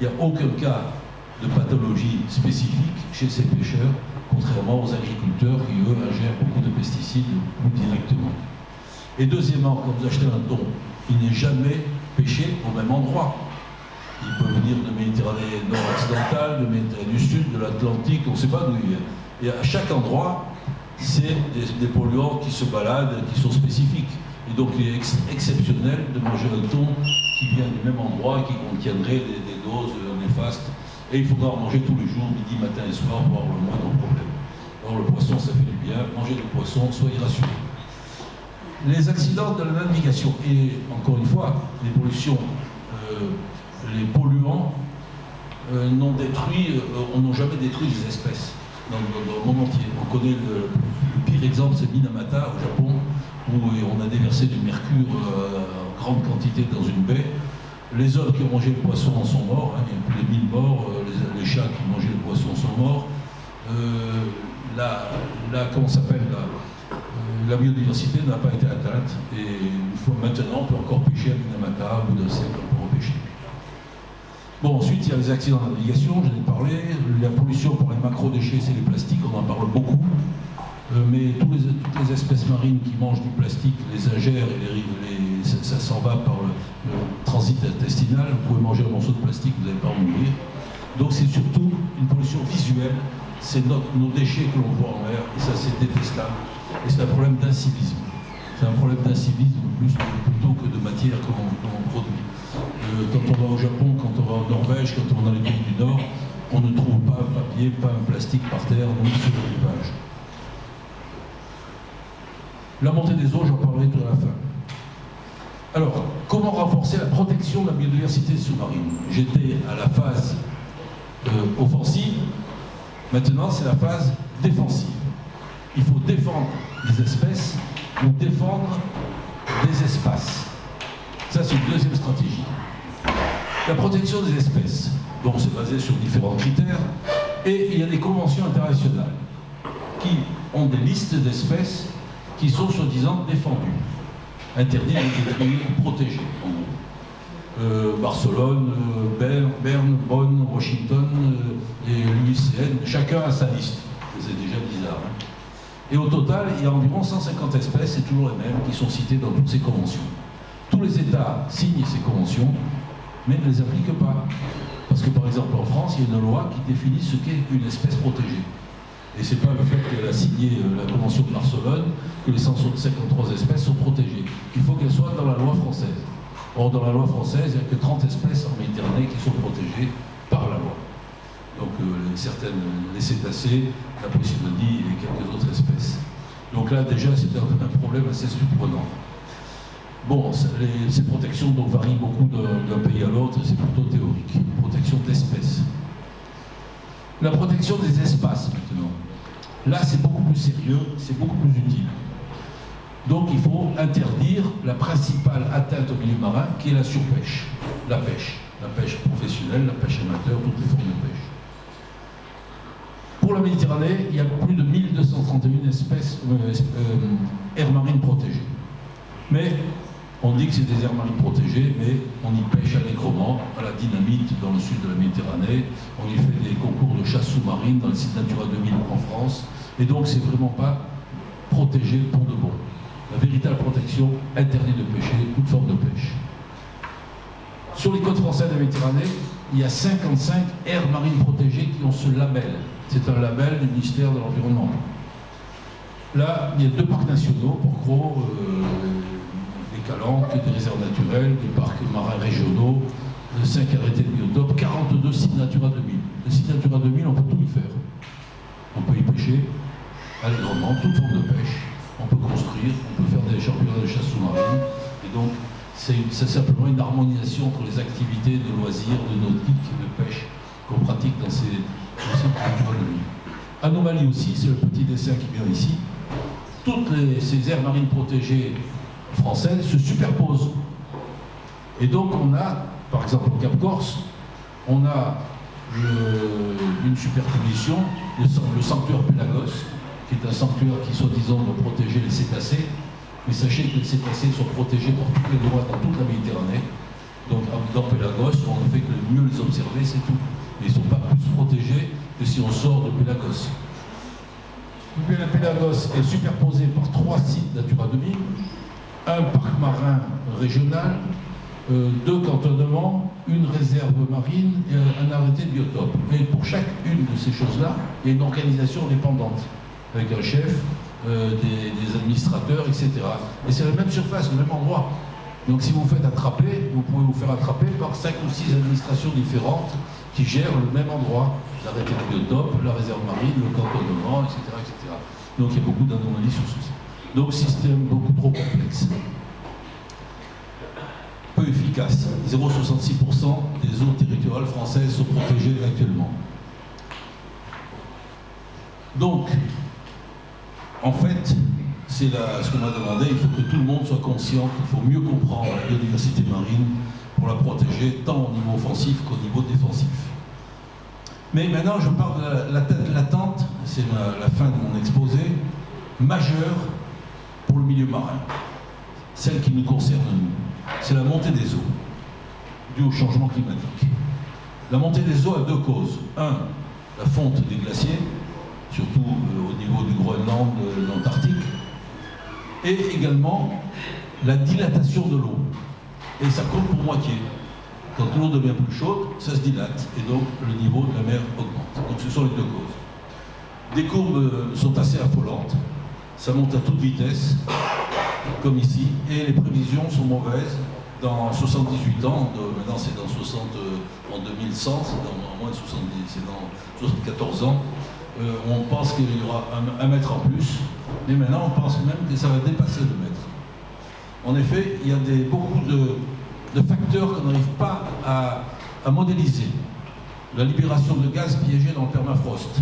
Il n'y a aucun cas de pathologie spécifique chez ces pêcheurs, contrairement aux agriculteurs qui, eux, ingèrent beaucoup de pesticides directement. Et deuxièmement, quand vous achetez un thon, il n'est jamais pêché au même endroit. Il peut venir de Méditerranée nord-occidentale, de Méditerranée du sud, de l'Atlantique, on ne sait pas d'où il vient. Et à chaque endroit, c'est des polluants qui se baladent, qui sont spécifiques. Et donc il est exceptionnel de manger un thon qui vient du même endroit et qui contiendrait des doses néfastes Et il faudra en manger tous les jours, midi, matin et soir, pour avoir le moindre problème. Alors le poisson, ça fait du bien. Mangez du poisson, soyez rassurés. Les accidents de la navigation, et encore une fois, les pollutions, les polluants n'ont jamais détruit les espèces dans le monde entier. On connaît le pire exemple, c'est Minamata au Japon, où on a déversé du mercure en grande quantité dans une baie. Les hommes qui ont mangé le poisson en sont morts, il y a plus de 1000 morts, les chats qui mangeaient le poisson sont morts. La biodiversité n'a pas été atteinte, et maintenant on peut encore pêcher à Minamata, au bout d'un siècle on peut repêcher. Bon, ensuite il y a les accidents de navigation, j'en ai parlé, la pollution par les macro-déchets, c'est les plastiques, on en parle beaucoup. Mais toutes les espèces marines qui mangent du plastique les ingèrent et ça s'en va par le transit intestinal. Vous pouvez manger un morceau de plastique, vous n'allez pas en mourir. Donc c'est surtout une pollution visuelle, c'est nos déchets que l'on voit en mer, et ça c'est détestable. Et c'est un problème d'incivisme. C'est un problème d'incivisme plutôt que de matière que l'on produit. Quand on va au Japon, quand on va en Norvège, quand on va dans les pays du Nord, on ne trouve pas un papier, pas un plastique par terre, ni sur le rivage. La montée des eaux, j'en parlerai tout à la fin. Alors, comment renforcer la protection de la biodiversité sous-marine? J'étais à la phase offensive, maintenant c'est la phase défensive. Il faut défendre les espèces ou défendre des espaces. Ça, c'est une deuxième stratégie. La protection des espèces, bon, c'est basé sur différents critères, et il y a des conventions internationales qui ont des listes d'espèces qui sont soi-disant défendues, interdites de détruire, protégées, en gros. Barcelone, Berne, Bonn, Washington et l'UICN, chacun a sa liste. C'est déjà bizarre. Hein. Et au total, il y a environ 150 espèces, c'est toujours les mêmes, qui sont citées dans toutes ces conventions. Tous les États signent ces conventions, mais ne les appliquent pas. Parce que par exemple en France, il y a une loi qui définit ce qu'est une espèce protégée. Et ce n'est pas le fait qu'elle a signé la Convention de Barcelone que les 153 espèces sont protégées. Il faut qu'elles soient dans la loi française. Or, dans la loi française, il n'y a que 30 espèces en Méditerranée qui sont protégées par la loi. Donc, les cétacés, la Posidodie et quelques autres espèces. Donc là, déjà, c'est un problème assez surprenant. Bon, ces protections donc, varient beaucoup d'un pays à l'autre, c'est plutôt théorique. Protection d'espèces. La protection des espaces, maintenant. Là, c'est beaucoup plus sérieux, c'est beaucoup plus utile. Donc, il faut interdire la principale atteinte au milieu marin, qui est la surpêche, la pêche. La pêche professionnelle, la pêche amateur, toutes les formes de pêche. Pour la Méditerranée, il y a plus de 1231 espèces aires marines protégées. Mais on dit que c'est des aires marines protégées, mais on y pêche allègrement, à la dynamite dans le sud de la Méditerranée. On y fait des concours de chasse sous-marine dans le site Natura 2000 en France. Et donc, c'est vraiment pas protégé pour de bon. La véritable protection interdit de pêcher toute forme de pêche. Sur les côtes françaises de la Méditerranée, il y a 55 aires marines protégées qui ont ce label. C'est un label du ministère de l'Environnement. Là, il y a 2 parcs nationaux, Port-Cros, des Calanques, des réserves naturelles, des parcs marins régionaux, 5 arrêtés de biotope, 42 sites Natura 2000. Les sites Natura 2000, on peut tout y faire. On peut y pêcher allègrement, toute forme de pêche. On peut construire, on peut faire des championnats de chasse sous-marine. Et donc, c'est simplement une harmonisation entre les activités de loisirs, de nautique, de pêche qu'on pratique dans ces sites Natura 2000. Anomalie aussi, c'est le petit dessin qui vient ici. Toutes ces aires marines protégées françaises se superposent. Et donc on a, par exemple au Cap Corse, on a une superposition, le sanctuaire Pélagos, qui est un sanctuaire qui soi-disant doit protéger les cétacés, mais sachez que les cétacés sont protégés par toutes les lois dans toute la Méditerranée. Donc dans Pélagos, on ne fait que mieux les observer, c'est tout. Mais ils ne sont pas plus protégés que si on sort de Pélagos. Le Pélagos est superposé par 3 sites Natura 2000, un parc marin régional, 2 cantonnements, une réserve marine et un arrêté de biotope. Et pour chacune de ces choses-là, il y a une organisation indépendante, avec un chef, des administrateurs, etc. Et c'est la même surface, le même endroit. Donc si vous vous faites attraper, vous pouvez vous faire attraper par 5 ou 6 administrations différentes qui gèrent le même endroit, l'arrêté de biotope, la réserve marine, le cantonnement, etc., etc. Donc il y a beaucoup d'anomalies sur ceci. Donc système beaucoup trop complexe. Peu efficace. 0,66% des eaux territoriales françaises sont protégées actuellement. Donc, en fait, c'est ce qu'on m'a demandé, il faut que tout le monde soit conscient qu'il faut mieux comprendre la biodiversité marine pour la protéger tant au niveau offensif qu'au niveau défensif. Mais maintenant, je parle de l'attente, c'est la fin de mon exposé, majeure pour le milieu marin, celle qui nous concerne nous. C'est la montée des eaux, due au changement climatique. La montée des eaux a deux causes. Un, la fonte des glaciers, surtout au niveau du Groenland, de l'Antarctique, et également la dilatation de l'eau. Et ça compte pour moitié. Quand l'eau devient plus chaude, ça se dilate, et donc le niveau de la mer augmente. Donc ce sont les deux causes. Des courbes sont assez affolantes, ça monte à toute vitesse, comme ici, et les prévisions sont mauvaises. Dans 78 ans, maintenant c'est dans 60, en 2100, c'est dans moins de 70, c'est dans 74 ans, on pense qu'il y aura un mètre en plus, mais maintenant on pense même que ça va dépasser le mètre. En effet, il y a beaucoup de facteurs qu'on n'arrive pas à modéliser. La libération de gaz piégés dans le permafrost,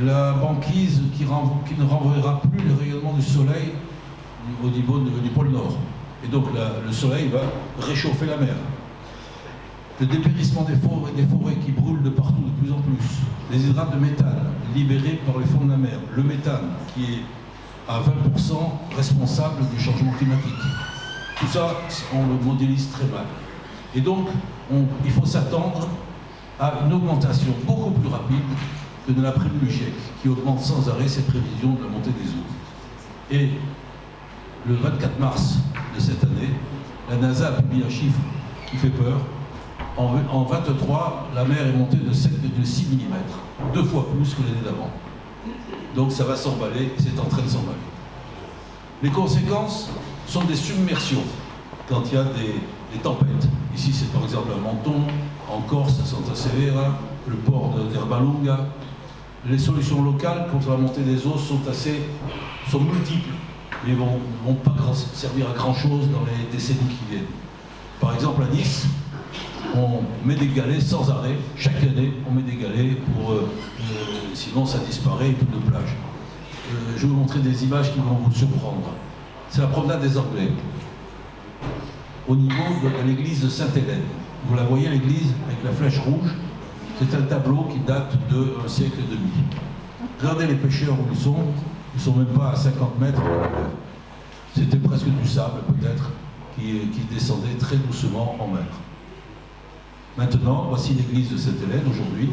la banquise qui ne renverra plus le rayonnement du soleil au niveau du pôle Nord. Et donc le soleil va réchauffer la mer. Le dépérissement des forêts qui brûlent de partout de plus en plus. Les hydrates de méthane libérés par les fonds de la mer. Le méthane qui est à 20% responsable du changement climatique. Tout ça, on le modélise très mal. Et donc, il faut s'attendre à une augmentation beaucoup plus rapide que de la prévue du GIEC, qui augmente sans arrêt ses prévisions de la montée des eaux. Et le 24 mars de cette année, la NASA a publié un chiffre qui fait peur. En 23, la mer est montée de 7,6 mm, 2 fois plus que l'année d'avant. Donc ça va s'emballer, c'est en train de s'emballer. Les conséquences sont des submersions quand il y a des tempêtes. Ici, c'est par exemple à Menton, en Corse, à Santa Severa, le port d'Erbalunga. Les solutions locales contre la montée des eaux sont multiples, mais vont pas servir à grand-chose dans les décennies qui viennent. Par exemple, à Nice, on met des galets sans arrêt. Chaque année, on met des galets sinon ça disparaît, et plus de plage. Je vais vous montrer des images qui vont vous surprendre. C'est la promenade des Anglais, au niveau de l'église de Sainte-Hélène. Vous la voyez, l'église, avec la flèche rouge. C'est un tableau qui date d'un siècle et demi. Regardez les pêcheurs où ils sont même pas à 50 mètres de la mer. C'était presque du sable, peut-être, qui descendait très doucement en mer. Maintenant, voici l'église de Sainte-Hélène aujourd'hui,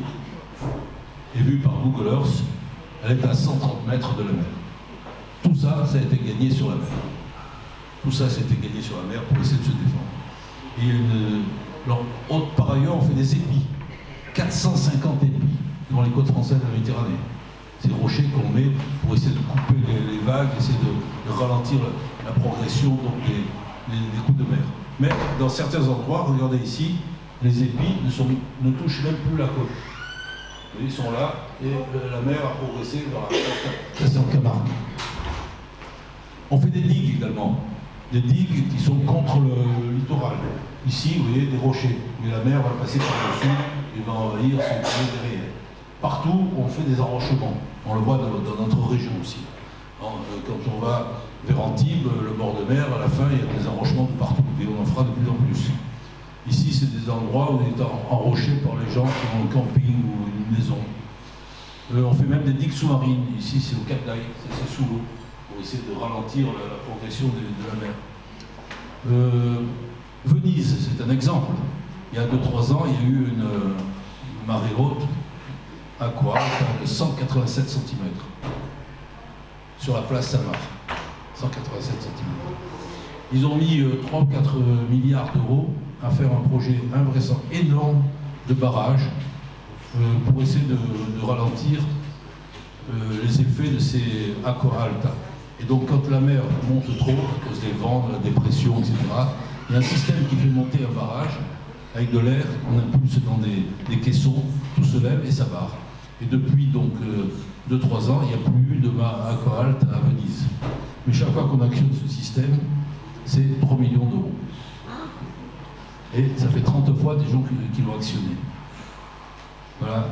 et vue par Google Earth, elle est à 130 mètres de la mer. Tout ça, ça a été gagné sur la mer. Tout ça, ça a été gagné sur la mer pour essayer de se défendre. Par ailleurs, on fait des épis. 450 épis dans les côtes françaises de la Méditerranée. Ces rochers qu'on met pour essayer de couper les vagues, essayer de ralentir la progression donc des coups de mer. Mais dans certains endroits, regardez ici, les épis ne touchent même plus la côte. Ils sont là et la mer a progressé vers la Camargue. On fait des digues également. Des digues qui sont contre le littoral. Ici, vous voyez des rochers, mais la mer va passer par-dessus et va envahir ce qui est derrière. Partout, on fait des enrochements. On le voit dans notre région aussi. Quand on va vers Antibes, le bord de mer, à la fin, il y a des enrochements de partout. Et on en fera de plus en plus. Ici, c'est des endroits où on est enroché par les gens qui ont un camping ou une maison. On fait même des digues sous-marines. Ici, c'est au Cap d'Aille, c'est sous l'eau, pour essayer de ralentir la progression de la mer. Venise, c'est un exemple. Il y a 2-3 ans, il y a eu une marée haute, aqua, de 187 cm sur la place Samar. 187 cm. Ils ont mis 3 ou 4 milliards d'euros à faire un projet invraisemblable énorme de barrage pour essayer de ralentir les effets de ces aqua alta. Et donc quand la mer monte trop, à cause des vents, de la dépression, etc., il y a un système qui fait monter un barrage avec de l'air, on impulse dans des caissons, tout se lève et ça barre. Et depuis donc 2-3 ans, il n'y a plus eu de aqua-halte à Venise. Mais chaque fois qu'on actionne ce système, c'est 3 millions d'euros. Et ça fait 30 fois des gens qui l'ont actionné. Voilà.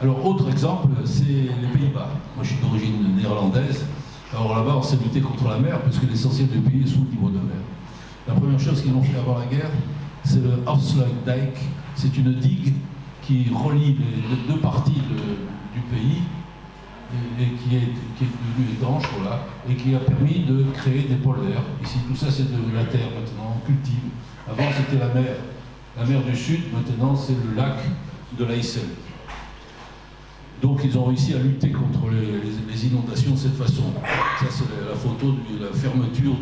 Alors, autre exemple, c'est les Pays-Bas. Moi, je suis d'origine néerlandaise. Alors là-bas, on s'est lutté contre la mer, puisque l'essentiel du pays est sous le niveau de mer. La première chose qu'ils ont fait avant la guerre, c'est le Afsluitdijk. C'est une digue qui relie les deux parties du pays et qui est devenue étanche, voilà, et qui a permis de créer des polders. Ici, tout ça, c'est de la terre maintenant, on cultive. Avant, c'était la mer du Sud, maintenant, c'est le lac de l'Aïssel. Donc, ils ont réussi à lutter contre les inondations de cette façon. Ça, c'est la photo de la fermeture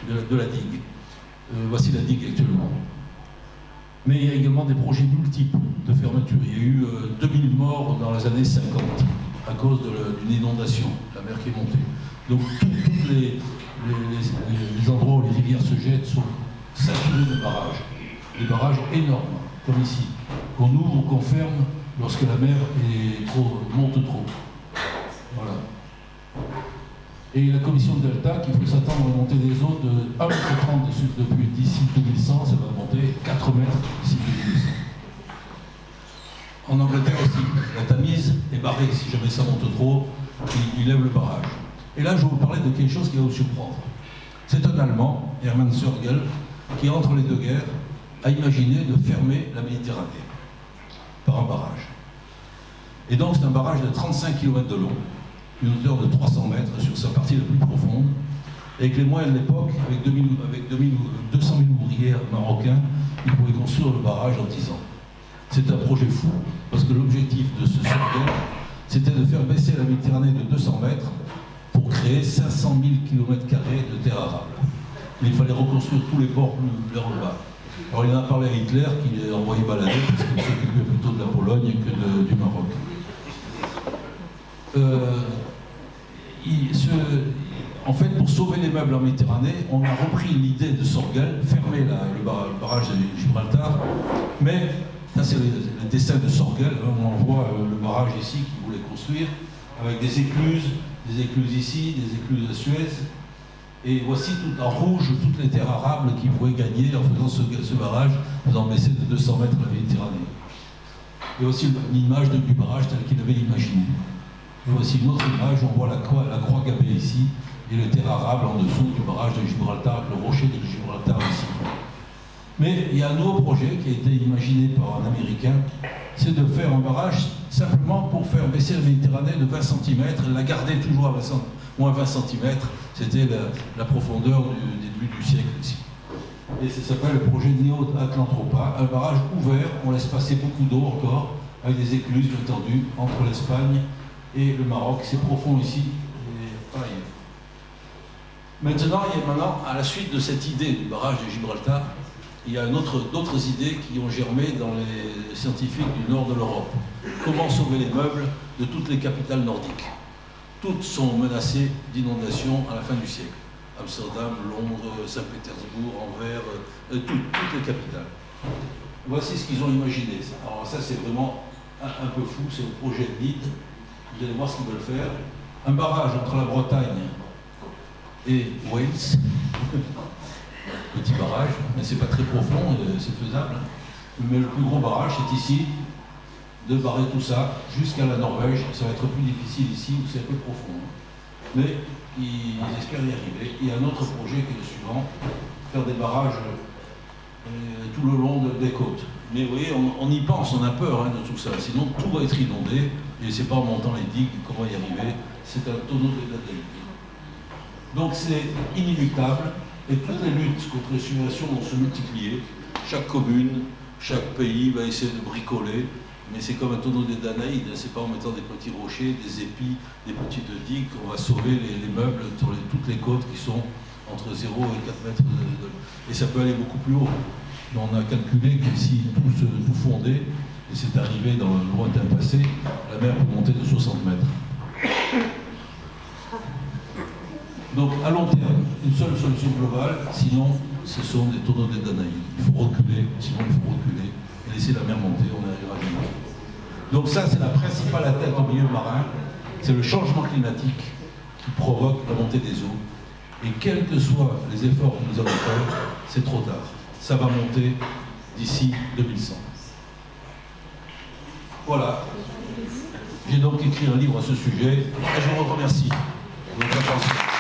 de la digue. Voici la digue actuellement. Mais il y a également des projets multiples de fermeture. Il y a eu 2000 morts dans les années 50 à cause d'une inondation, la mer qui est montée. Donc tous les endroits où les rivières se jettent sont saturés de barrages. Des barrages énormes, comme ici, qu'on ouvre ou qu'on ferme lorsque la mer monte trop. Voilà. Et la commission de Delta, qui faut s'attendre à une montée des eaux de 1,30 m depuis d'ici 2100, ça va monter 4 mètres d'ici 2100. En Angleterre aussi, la Tamise est barrée. Si jamais ça monte trop, il lève le barrage. Et là, je vais vous parler de quelque chose qui va vous surprendre. C'est un Allemand, Hermann Sörgel, qui, entre les deux guerres, a imaginé de fermer la Méditerranée par un barrage. Et donc, c'est un barrage de 35 km de long, une hauteur de 300 mètres sur sa partie la plus profonde. Avec les moyens de l'époque, avec 200 000 ouvriers marocains, il pouvait construire le barrage en 10 ans. C'est un projet fou, parce que l'objectif de ce Sörgel, c'était de faire baisser la Méditerranée de 200 mètres pour créer 500 000 km² de terre arable. Mais il fallait reconstruire tous les ports vers le bas. Alors il en a parlé à Hitler, qui l'a envoyé balader, parce qu'il s'occupait plutôt de la Pologne que du Maroc. En fait, pour sauver les meubles en Méditerranée, on a repris l'idée de Sörgel, fermer le barrage de Gibraltar, mais ça c'est le dessin de Sörgel, on voit le barrage ici qu'il voulait construire, avec des écluses ici, des écluses à Suez, et voici tout en rouge toutes les terres arables qui pouvaient gagner en faisant ce barrage, faisant baisser de 200 mètres la Méditerranée. Et aussi une image du barrage tel qu'il avait imaginé. Et voici une autre image, on voit la croix gammée ici, et les terres arables en dessous du barrage de Gibraltar, avec le rocher de Gibraltar ici. Mais il y a un nouveau projet qui a été imaginé par un Américain, c'est de faire un barrage simplement pour faire baisser la Méditerranée de 20 cm, et la garder toujours à moins 20 cm, c'était la profondeur du début du siècle ici. Et ça s'appelle le projet Neo-Atlantropa, un barrage ouvert, on laisse passer beaucoup d'eau encore, avec des écluses étendues entre l'Espagne et le Maroc, c'est profond ici, et pareil. Maintenant, à la suite de cette idée du barrage de Gibraltar, il y a d'autres idées qui ont germé dans les scientifiques du nord de l'Europe. Comment sauver les meubles de toutes les capitales nordiques? Toutes sont menacées d'inondations à la fin du siècle. Amsterdam, Londres, Saint-Pétersbourg, Anvers, toutes les capitales. Voici ce qu'ils ont imaginé. Alors ça, c'est vraiment un peu fou, c'est le projet NID. Vous allez voir ce qu'ils veulent faire. Un barrage entre la Bretagne et Wales. Petit barrage, mais c'est pas très profond, c'est faisable. Mais le plus gros barrage, c'est ici, de barrer tout ça jusqu'à la Norvège. Ça va être plus difficile ici, où c'est un peu profond. Mais ils espèrent y arriver. Il y a un autre projet qui est le suivant, faire des barrages tout le long des côtes. Mais vous voyez, on y pense, on a peur de tout ça. Sinon, tout va être inondé. Et c'est pas en montant les digues qu'on va y arriver. C'est un tonneau de dégâts. Donc c'est inimitable. Et toutes les luttes contre les submersions vont se multiplier. Chaque commune, chaque pays va essayer de bricoler. Mais c'est comme un tonneau des Danaïdes. C'est pas en mettant des petits rochers, des épis, des petites digues qu'on va sauver les meubles sur toutes les côtes qui sont entre 0 et 4 mètres et ça peut aller beaucoup plus haut. On a calculé que si tout fondait, et c'est arrivé dans le lointain passé, la mer peut monter de 60 mètres. Donc à long terme, une seule solution globale, sinon ce sont des tonneaux de Danaïdes. Il faut reculer, sinon il faut reculer et laisser la mer monter, on n'arrivera jamais. Donc ça, c'est la principale atteinte au milieu marin, c'est le changement climatique qui provoque la montée des eaux. Et quels que soient les efforts que nous allons faire, c'est trop tard. Ça va monter d'ici 2100. Voilà. J'ai donc écrit un livre à ce sujet et je vous remercie de votre attention.